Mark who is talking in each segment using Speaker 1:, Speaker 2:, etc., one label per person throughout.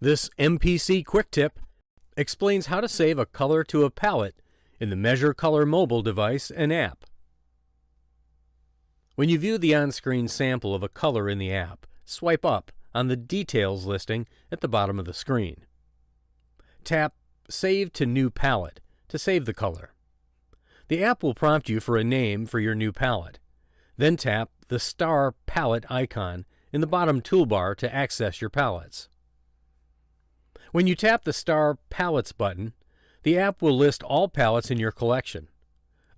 Speaker 1: This MPC quick tip explains how to save a color to a palette in the Measure Color mobile device and app. When you view the on-screen sample of a color in the app, swipe up on the Details listing at the bottom of the screen. Tap Save to New Palette to save the color. The app will prompt you for a name for your new palette. Then tap the star palette icon in the bottom toolbar to access your palettes. When you tap the Star Palettes button, the app will list all palettes in your collection.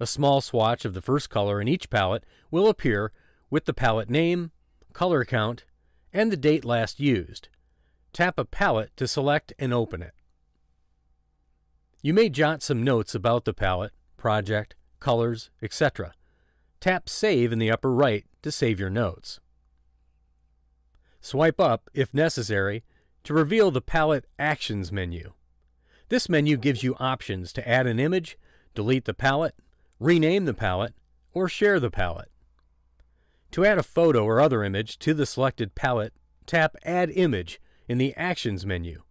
Speaker 1: A small swatch of the first color in each palette will appear with the palette name, color count, and the date last used. Tap a palette to select and open it. You may jot some notes about the palette, project, colors, etc. Tap Save in the upper right to save your notes. Swipe up, if necessary, to reveal the Palette Actions menu. This menu gives you options to add an image, delete the palette, rename the palette, or share the palette. To add a photo or other image to the selected palette, tap Add Image in the Actions menu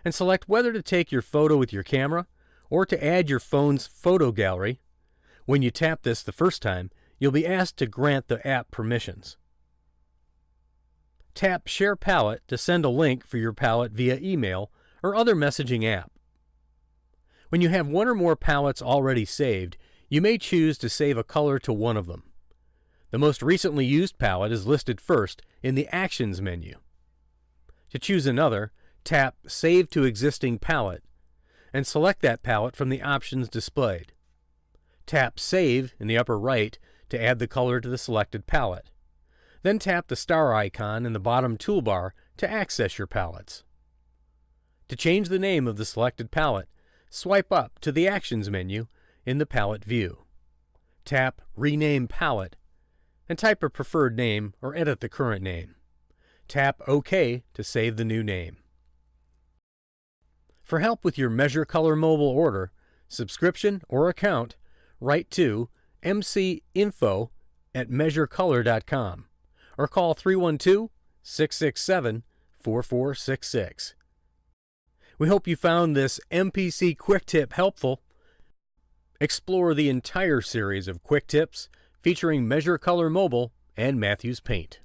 Speaker 1: and select whether to take your photo with your camera or to add your phone's photo gallery. When you tap this the first time, you'll be asked to grant the app permissions. Tap Share Palette to send a link for your palette via email or other messaging app. When you have one or more palettes already saved, you may choose to save a color to one of them. The most recently used palette is listed first in the Actions menu. To choose another, tap Save to Existing Palette and select that palette from the options displayed. Tap Save in the upper right to add the color to the selected palette. Then tap the star icon in the bottom toolbar to access your palettes. To change the name of the selected palette, swipe up to the Actions menu in the palette view. Tap Rename Palette and type a preferred name or edit the current name. Tap OK to save the new name. For help with your Measure Color mobile order, subscription, or account, write to mcinfo@measurecolor.com or call 312-667-4466. We hope you found this MPC quick tip helpful. Explore the entire series of quick tips featuring Measure Color Mobile and Matthews Paint.